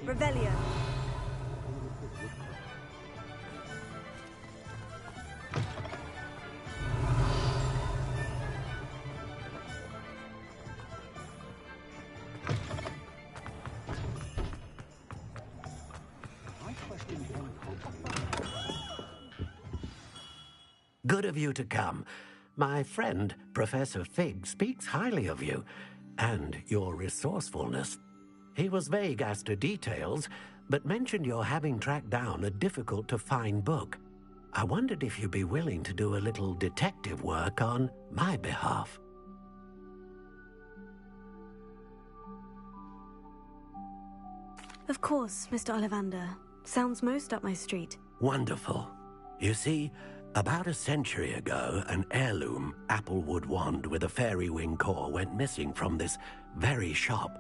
Revelio. Good of you to come. My friend, Professor Fig, speaks highly of you and your resourcefulness. He was vague as to details, but mentioned your having tracked down a difficult-to-find book. I wondered if you'd be willing to do a little detective work on my behalf. Of course, Mr. Ollivander. Sounds most up my street. Wonderful. You see, about a century ago, an heirloom applewood wand with a fairy wing core went missing from this very shop.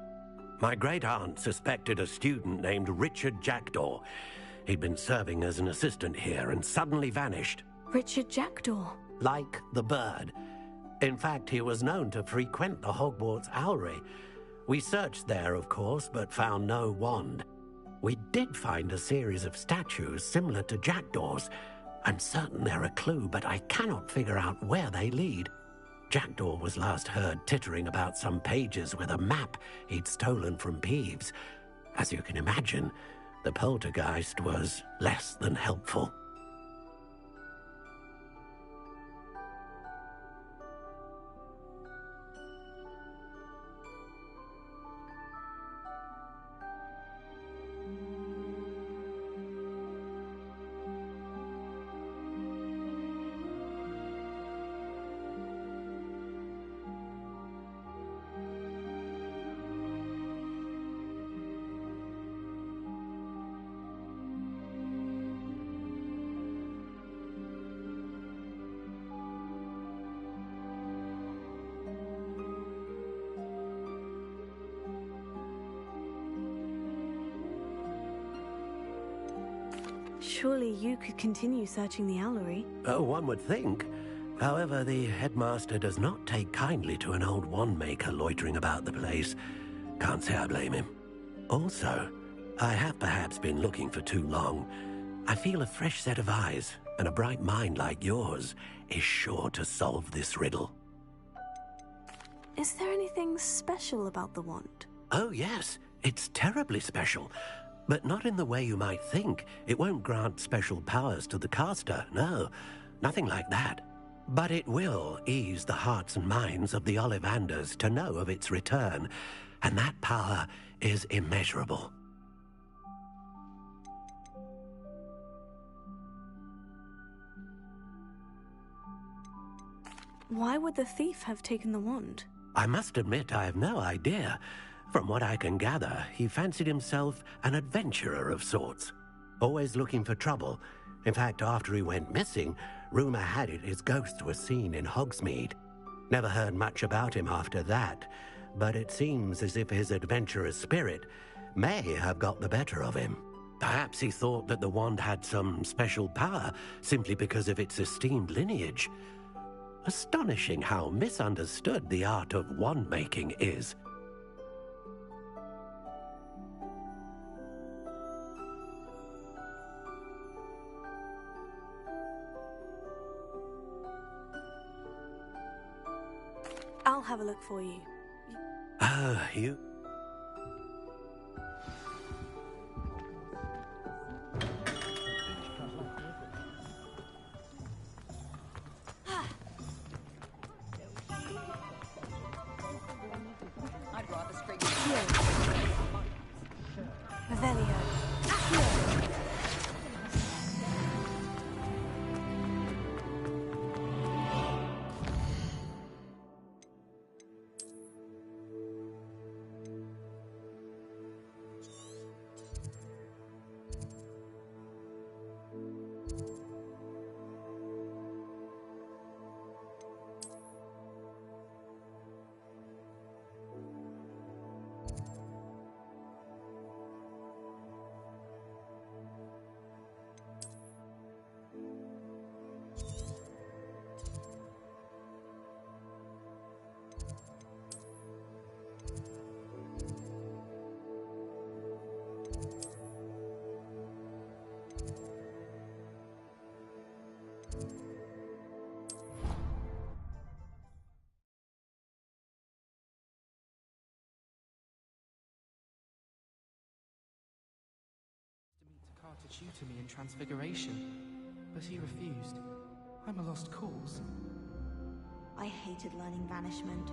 My great-aunt suspected a student named Richard Jackdaw. He'd been serving as an assistant here and suddenly vanished. Richard Jackdaw? Like the bird. In fact, he was known to frequent the Hogwarts Owlery. We searched there, of course, but found no wand. We did find a series of statues similar to Jackdaw's. I'm certain they're a clue, but I cannot figure out where they lead. Jackdaw was last heard tittering about some pages with a map he'd stolen from Peeves. As you can imagine, the poltergeist was less than helpful. Surely you could continue searching the Owlery. One would think. However, the headmaster does not take kindly to an old wand-maker loitering about the place. Can't say I blame him. Also, I have perhaps been looking for too long. I feel a fresh set of eyes, and a bright mind like yours is sure to solve this riddle. Is there anything special about the wand? Oh, yes. It's terribly special. But not in the way you might think. It won't grant special powers to the caster, no. Nothing like that. But it will ease the hearts and minds of the Ollivanders to know of its return, and that power is immeasurable. Why would the thief have taken the wand? I must admit I have no idea. From what I can gather, he fancied himself an adventurer of sorts. Always looking for trouble. In fact, after he went missing, rumor had it his ghost was seen in Hogsmeade. Never heard much about him after that, but it seems as if his adventurous spirit may have got the better of him. Perhaps he thought that the wand had some special power simply because of its esteemed lineage. Astonishing how misunderstood the art of wand-making is. I'll have a look for you. You... I'd rather scream. Revelio. Ravenclaw to tutor me in Transfiguration, but he refused. I'm a lost cause. I hated learning Banishment.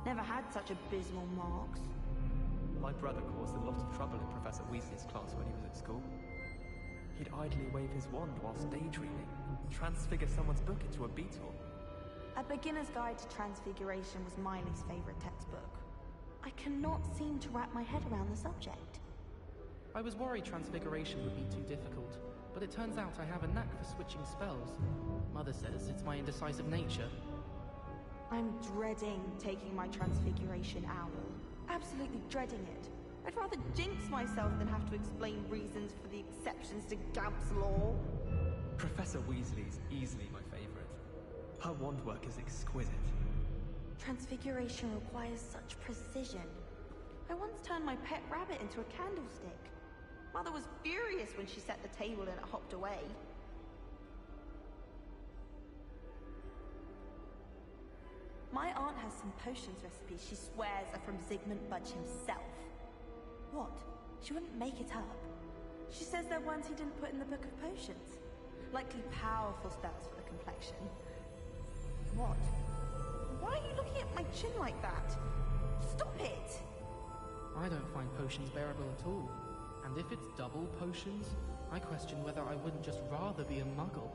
Never had such abysmal marks. My brother caused a lot of trouble in Professor Weasley's class when he was at school. He'd idly wave his wand whilst daydreaming, and transfigure someone's book into a beetle. A Beginner's Guide to Transfiguration was Miley's favourite textbook. I cannot seem to wrap my head around the subject. I was worried Transfiguration would be too difficult, but it turns out I have a knack for switching spells. Mother says it's my indecisive nature. I'm dreading taking my Transfiguration owl. Absolutely dreading it. I'd rather jinx myself than have to explain reasons for the exceptions to Gamp's law. Professor Weasley's easily my favourite. Her wand work is exquisite. Transfiguration requires such precision. I once turned my pet rabbit into a candlestick. Mother was furious when she set the table and it hopped away. My aunt has some potions recipes she swears are from Zygmunt Budge himself. What? She wouldn't make it up. She says they're ones he didn't put in the Book of Potions. Likely powerful spells for the complexion. What? Why are you looking at my chin like that? Stop it! I don't find potions bearable at all. And if it's double potions, I question whether I wouldn't just rather be a muggle.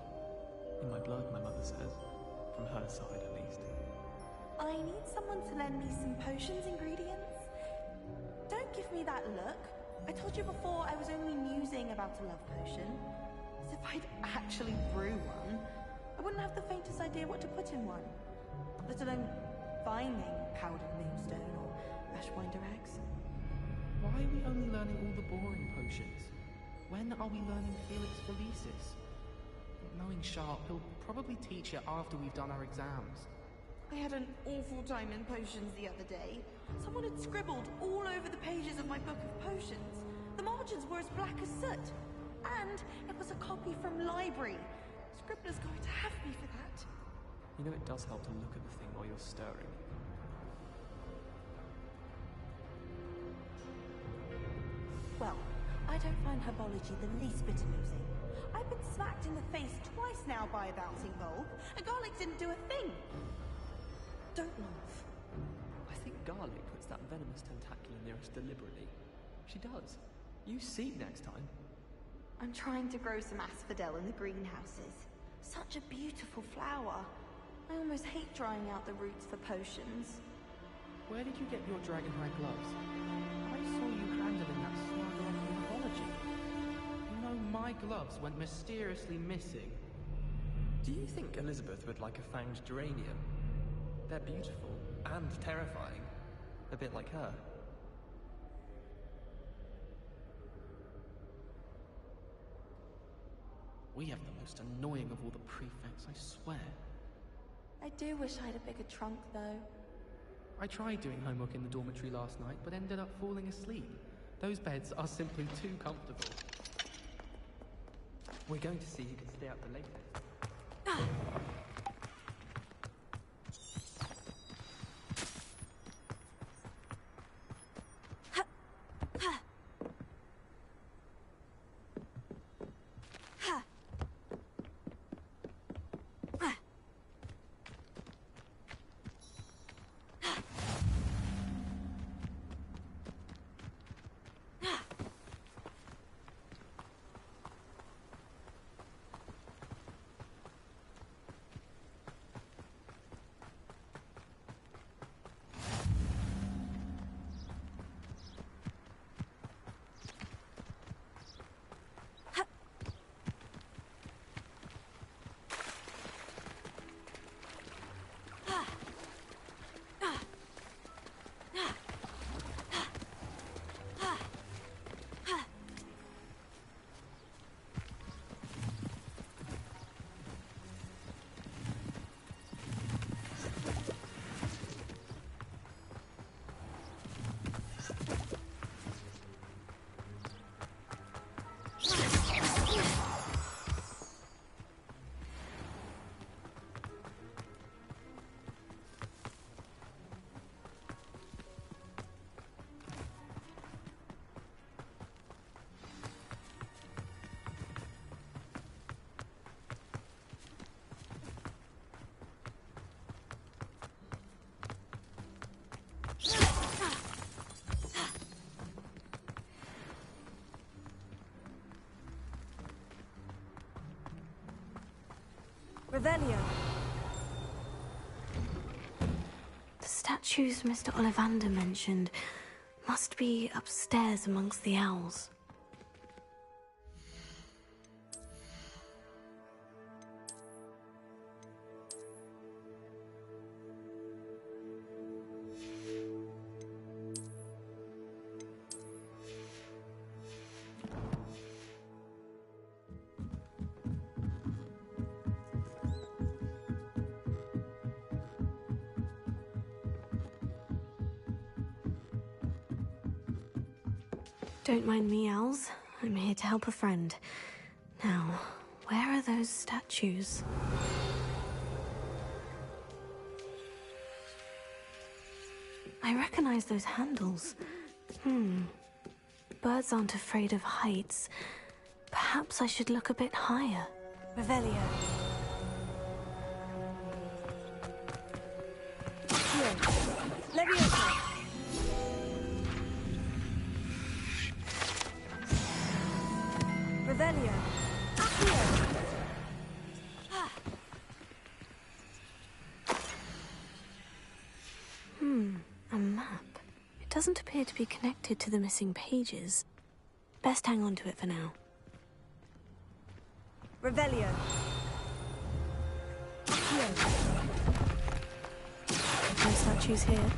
In my blood, my mother says. From her side, at least. I need someone to lend me some potions ingredients. Don't give me that look. I told you before I was only musing about a love potion. As if I'd actually brew one. I wouldn't have the faintest idea what to put in one. Let alone finding powdered moonstone or ashwinder eggs. Why are we only learning all the boring potions? When are we learning Felix Felicis? Knowing Sharp, he'll probably teach it after we've done our exams. I had an awful time in potions the other day. Someone had scribbled all over the pages of my Book of Potions. The margins were as black as soot. And it was a copy from library. Scribbler's going to have me for that. You know it does help to look at the thing while you're stirring. Well, I don't find herbology the least bit amusing. I've been smacked in the face twice now by a bouncing bulb, and garlic didn't do a thing. Don't laugh. I think Garlic puts that venomous tentacular near us deliberately. She does. You see next time. I'm trying to grow some asphodel in the greenhouses. Such a beautiful flower. I almost hate drying out the roots for potions. Where did you get your dragonhide gloves? I saw you handling that slugger off in herbology. You know, my gloves went mysteriously missing. Do you think Elizabeth would like a fanged geranium? They're beautiful and terrifying. A bit like her. We have the most annoying of all the prefects, I swear. I do wish I had a bigger trunk, though. I tried doing homework in the dormitory last night, but ended up falling asleep. Those beds are simply too comfortable. We're going to see who can stay up the latest. Revelio. The statues Mr. Ollivander mentioned must be upstairs amongst the owls. Don't mind me, owls. I'm here to help a friend. Now, where are those statues? I recognize those handles. Birds aren't afraid of heights. Perhaps I should look a bit higher. Revelio. Leviosa. Revelio. Accio. A map. It doesn't appear to be connected to the missing pages. Best hang on to it for now. Revelio. Accio. No statues here.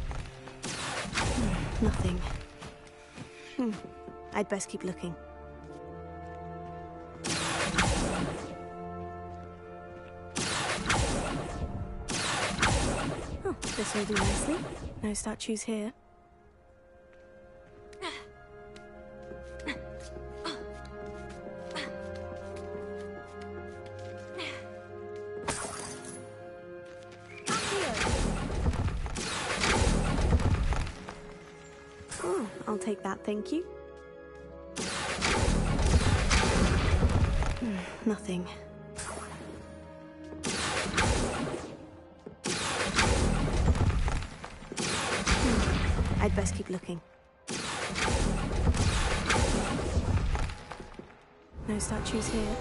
Nothing. I'd best keep looking. Oh, this will do nicely. No statues here. Oh, I'll take that, thank you. Nothing. I'd best keep looking. No statues here.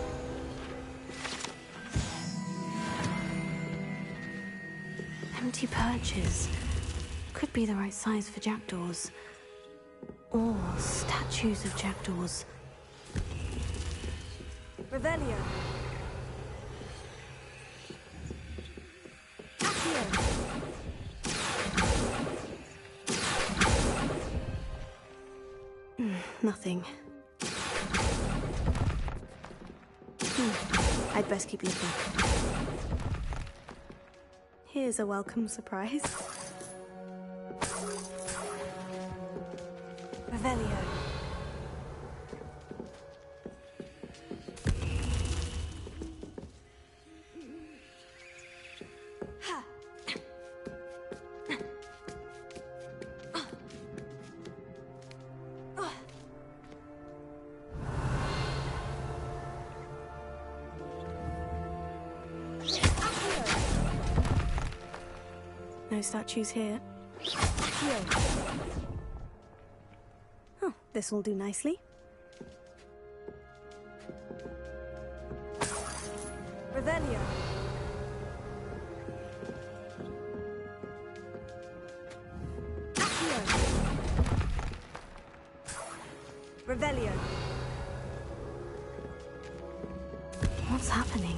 Empty perches. Could be the right size for jackdaws. Or statues of jackdaws. Revelio. Accio. Nothing. I'd best keep looking. Here's a welcome surprise. Revelio. No statues here. Oh, this will do nicely. Revelio. Revelio. What's happening?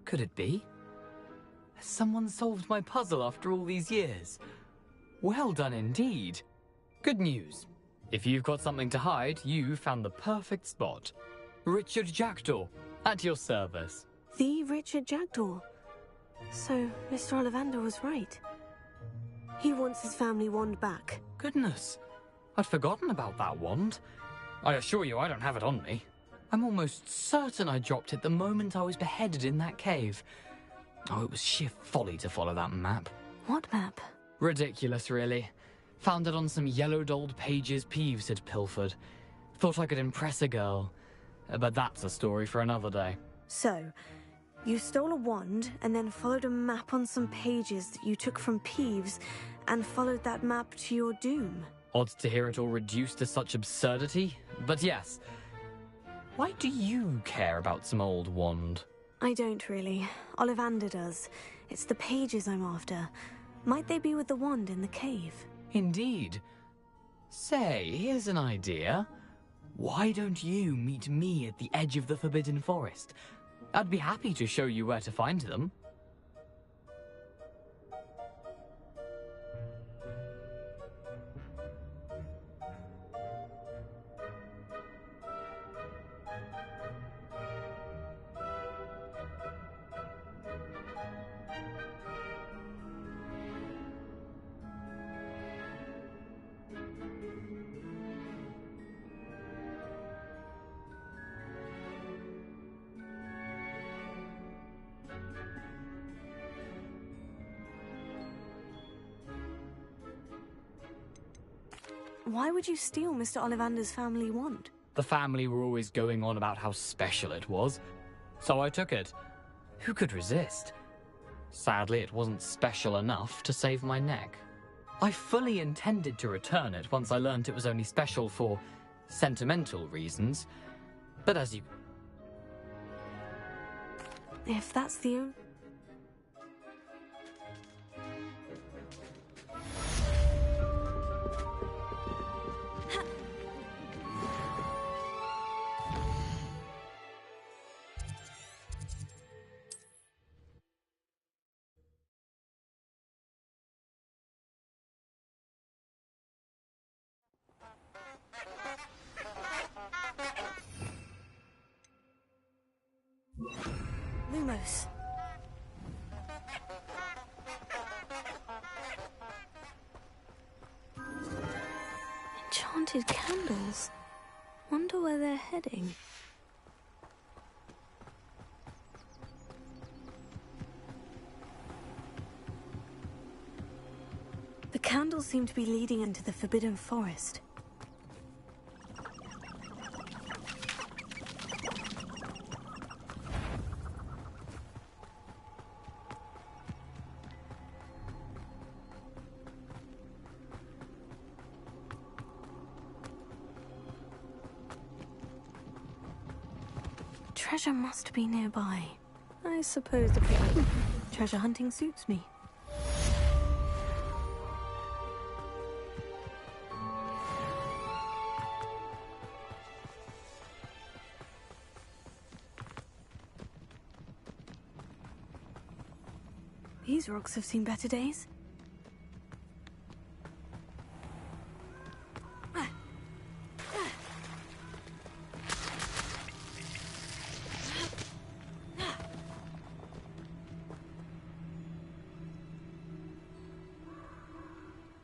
Could it be? Has someone solved my puzzle after all these years? Well done indeed. Good news. If you've got something to hide, you found the perfect spot. Richard Jackdaw, at your service. The Richard Jackdaw. So, Mr. Ollivander was right. He wants his family wand back. Goodness, I'd forgotten about that wand. I assure you I don't have it on me. I'm almost certain I dropped it the moment I was beheaded in that cave. Oh, it was sheer folly to follow that map. What map? Ridiculous, really. Found it on some yellowed old pages Peeves had pilfered. Thought I could impress a girl. But that's a story for another day. So, you stole a wand and then followed a map on some pages that you took from Peeves and followed that map to your doom. Odd to hear it all reduced to such absurdity, but yes. Why do you care about some old wand? I don't really. Ollivander does. It's the pages I'm after. Might they be with the wand in the cave? Indeed. Say, here's an idea. Why don't you meet me at the edge of the Forbidden Forest? I'd be happy to show you where to find them. Why would you steal Mr. Ollivander's family wand? The family were always going on about how special it was, so I took it. Who could resist? Sadly, it wasn't special enough to save my neck. I fully intended to return it once I learned it was only special for sentimental reasons, but as you... If that's the only... Lumos. Enchanted candles. Wonder where they're heading. The candles seem to be leading into the Forbidden Forest. Treasure must be nearby. I suppose the treasure hunting suits me. These rocks have seen better days.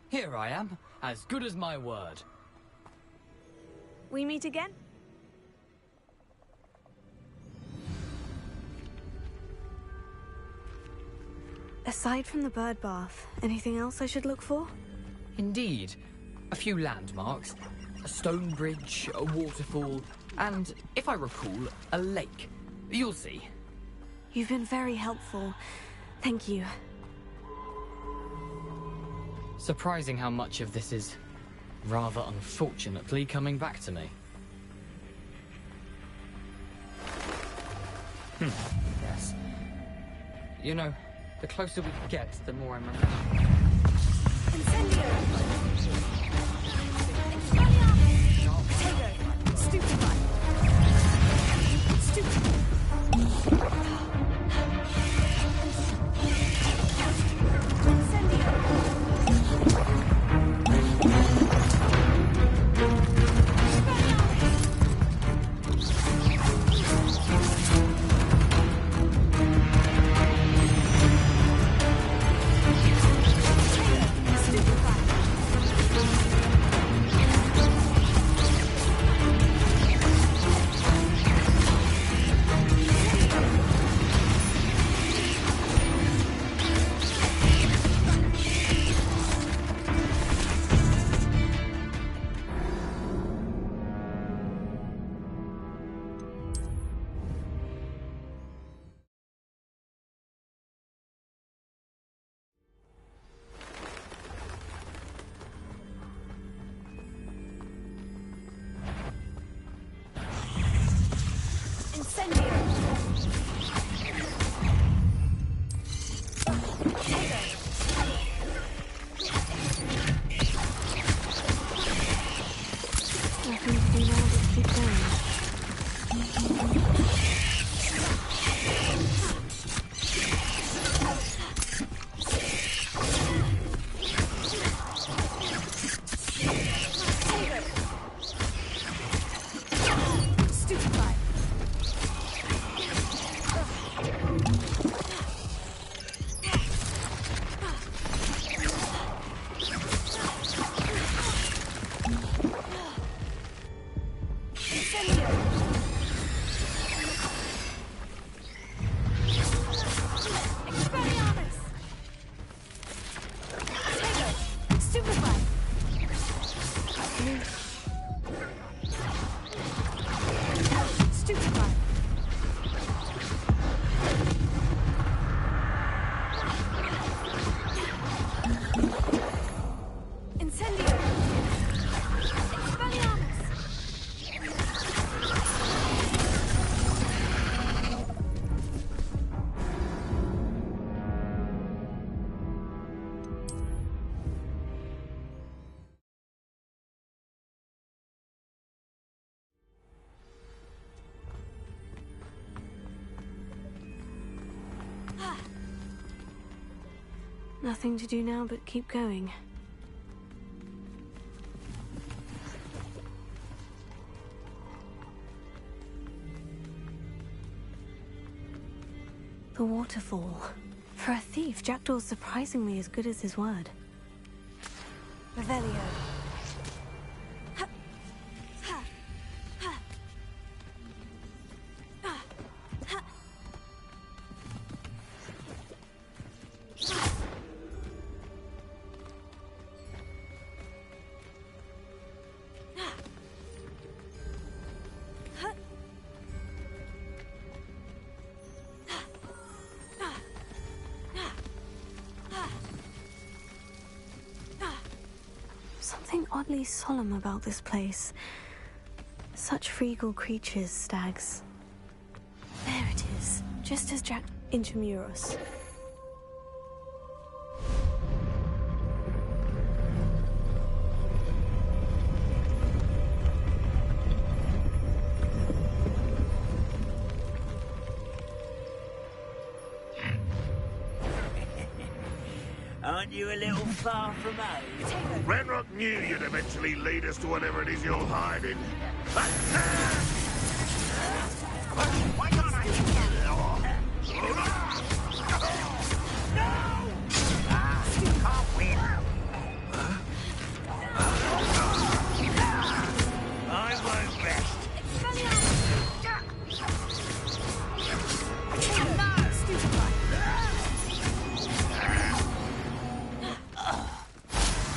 Here I am, as good as my word. We meet again? Aside from the bird bath, anything else I should look for? Indeed. A few landmarks, a stone bridge, a waterfall, and, if I recall, a lake. You'll see. You've been very helpful. Thank you. Surprising how much of this is, rather unfortunately, coming back to me. Yes. You know, the closer we get, the more I'm remembering. Incendio! Potato! Stupefy! Stupefy! Stupefy! Nothing to do now but keep going. Nothing to do now but keep going. The waterfall. For a thief, Jackdaw's surprisingly as good as his word. Revelio. Something oddly solemn about this place. Such regal creatures, stags. There it is, just as Jack Intramuros. Aren't you a little far from home? Ranrock knew you'd eventually lead us to whatever it is you're hiding. Why can't I? No! Can't win. I won't rest.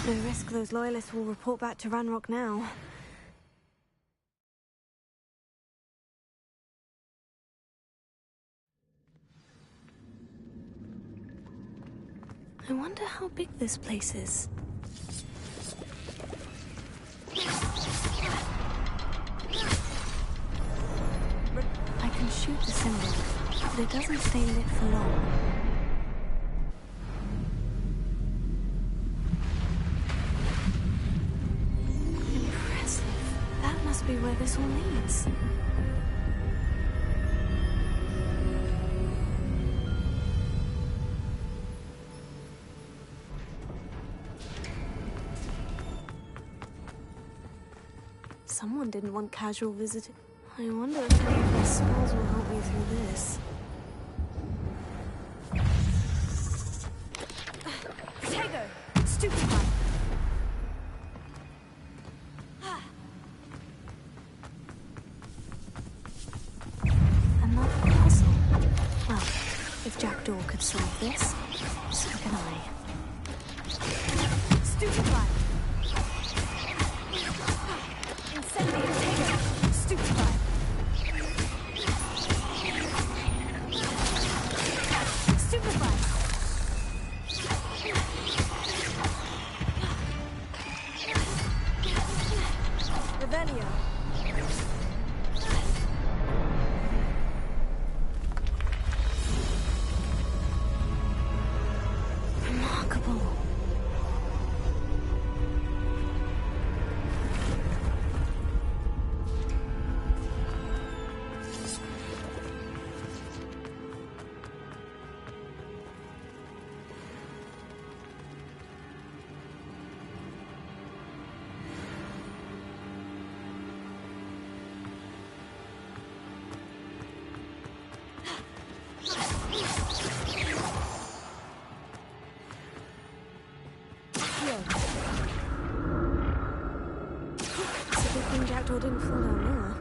No risk those loyalists will report back to Ranrock now. I wonder how big this place is. I can shoot the symbol, but it doesn't stay lit for long. Must be where this all leads. Someone didn't want casual visitors. I wonder if any of their spells will help me through this. Protego! Stupefy! Jackdaw could solve this, so can I. Stupefy! Incendio! Stupefy! Stupefy! Revelio! sure didn't fall down there.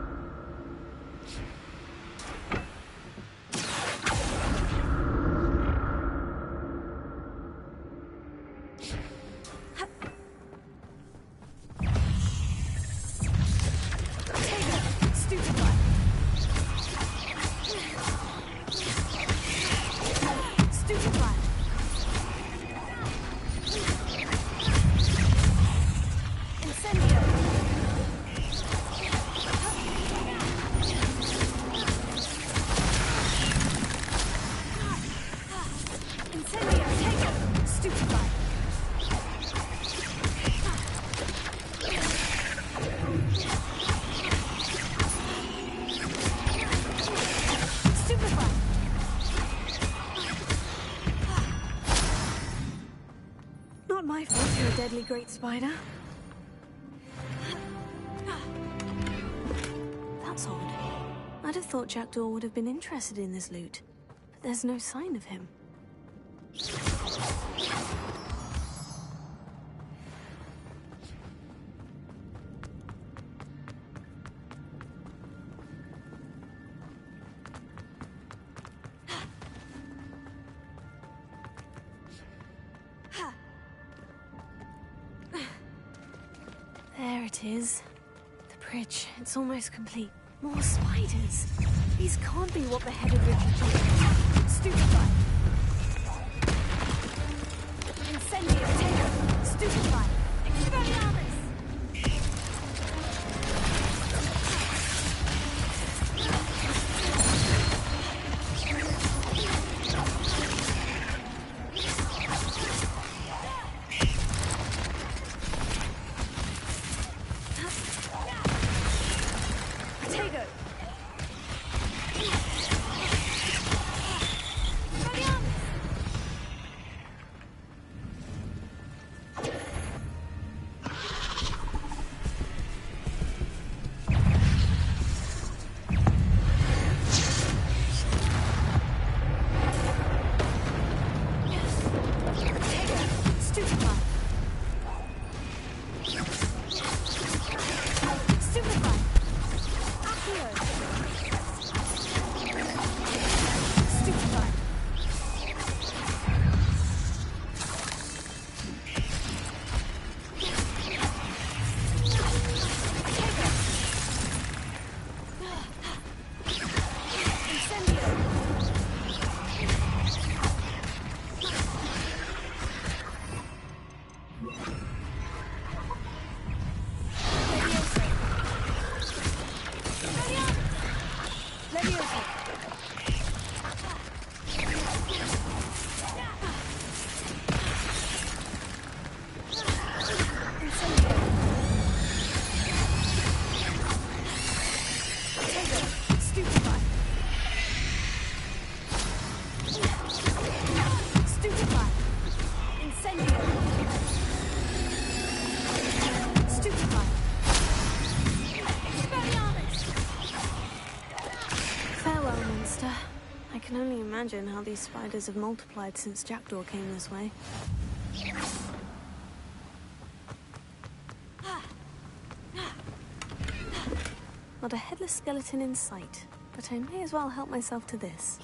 Not my fault you're a deadly great spider. That's odd. I'd have thought Jackdaw would have been interested in this loot, but there's no sign of him. There it is. The bridge. It's almost complete. More spiders. These can't be what the head of Richard told. Stupefy. Incendio. Take. Stupefy. Expelliarmus. I can only imagine how these spiders have multiplied since Jackdaw came this way. Not a headless skeleton in sight, but I may as well help myself to this.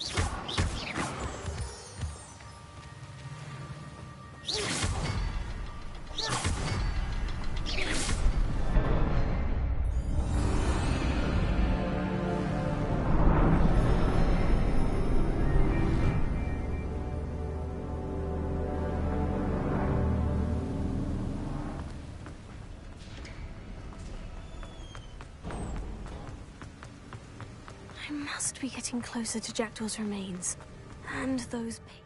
I must be getting closer to Jackdaw's remains. And those pigs.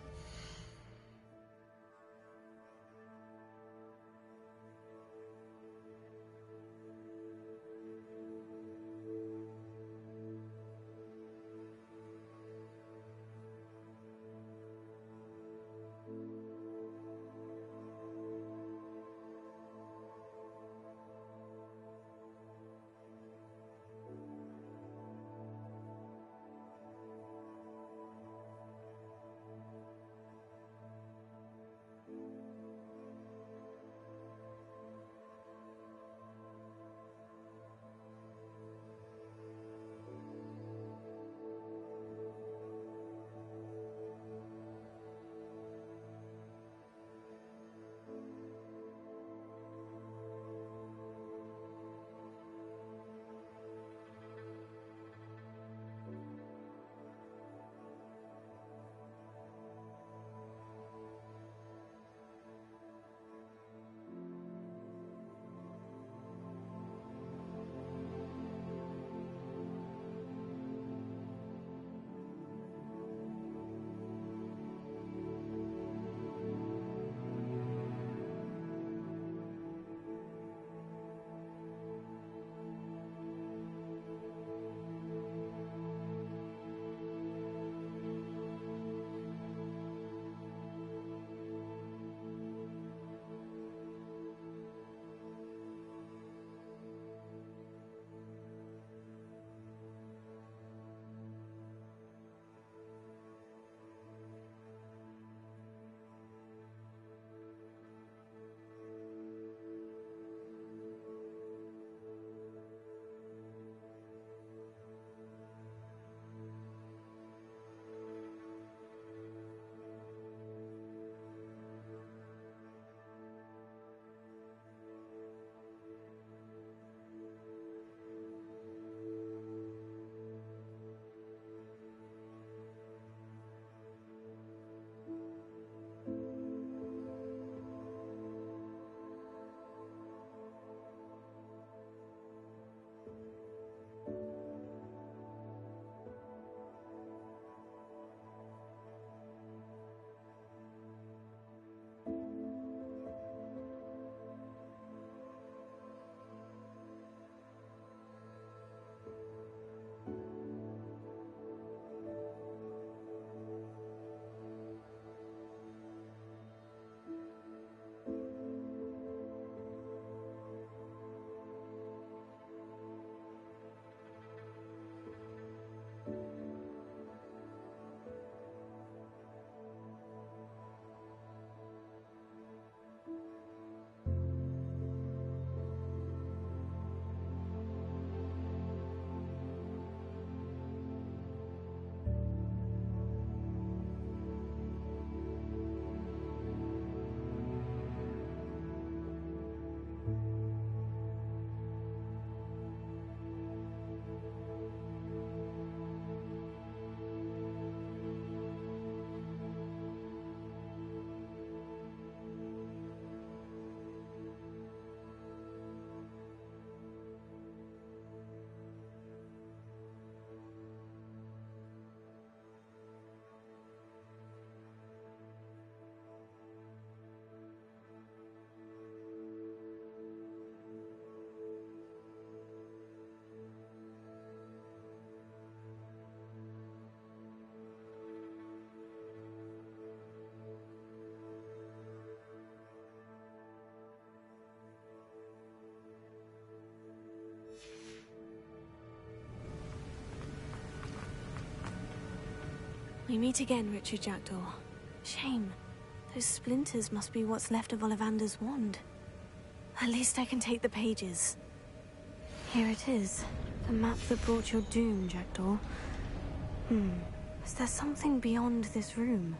We meet again, Richard Jackdaw. Shame. Those splinters must be what's left of Ollivander's wand. At least I can take the pages. Here it is. The map that brought your doom, Jackdaw. Is there something beyond this room?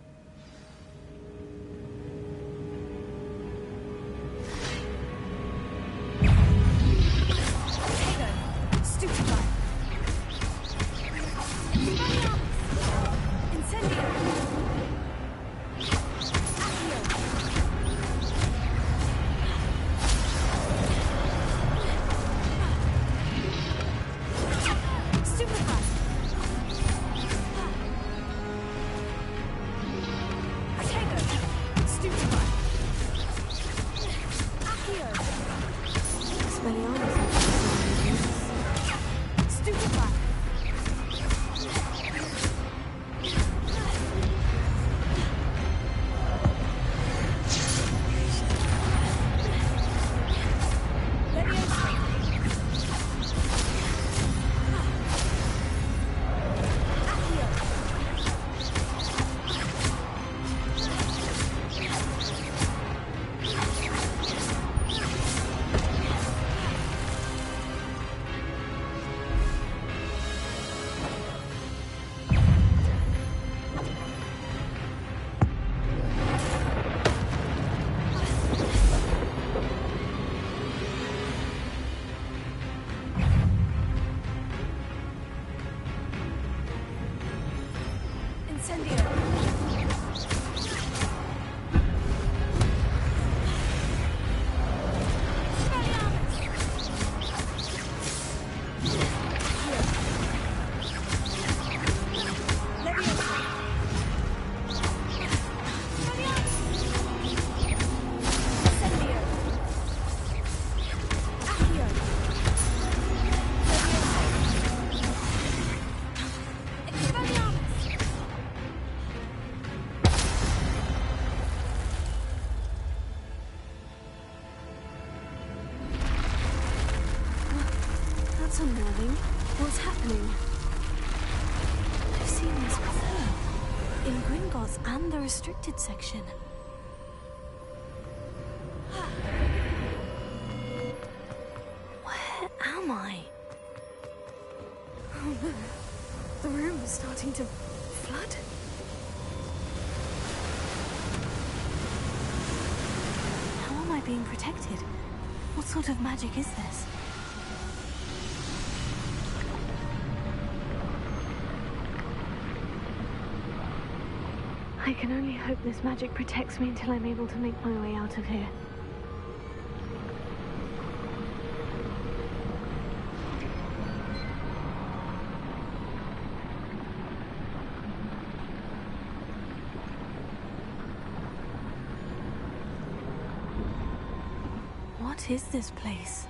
That's unnerving. What's happening? I've seen this before. In Gringotts and the restricted section. Where am I? Oh no. The room is starting to flood. How am I being protected? What sort of magic is this? I can only hope this magic protects me until I'm able to make my way out of here. What is this place?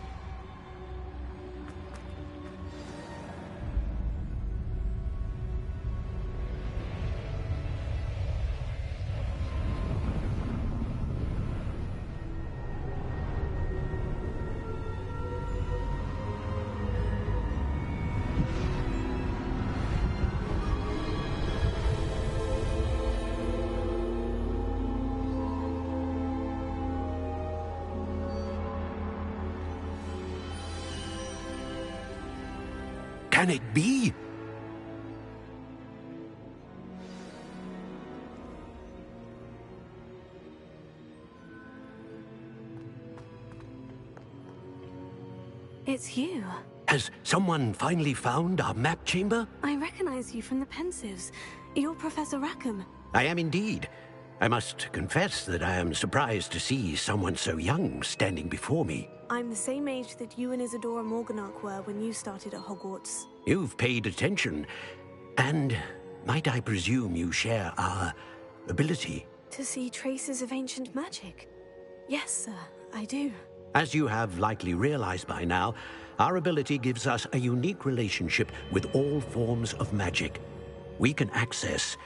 Can it be? It's you. Has someone finally found our map chamber? I recognize you from the Pensives. You're Professor Rackham. I am indeed. I must confess that I am surprised to see someone so young standing before me. I'm the same age that you and Isadora Morganach were when you started at Hogwarts. You've paid attention. And might I presume you share our ability? To see traces of ancient magic? Yes, sir, I do. As you have likely realized by now, our ability gives us a unique relationship with all forms of magic. We can access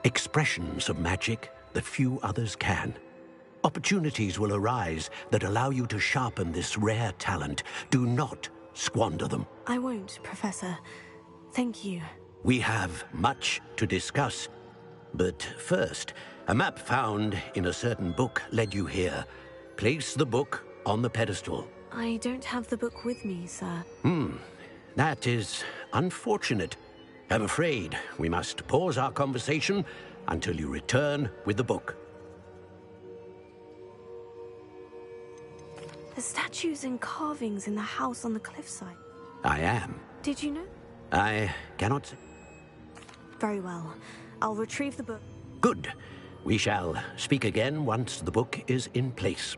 expressions of magic that few others can. Opportunities will arise that allow you to sharpen this rare talent. Do not squander them. I won't, Professor. Thank you. We have much to discuss. But first, a map found in a certain book led you here. Place the book on the pedestal. I don't have the book with me, sir. That is unfortunate. I'm afraid we must pause our conversation until you return with the book. The statues and carvings in the house on the cliffside. I am. Did you know? I cannot say. Very well. I'll retrieve the book. Good. We shall speak again once the book is in place.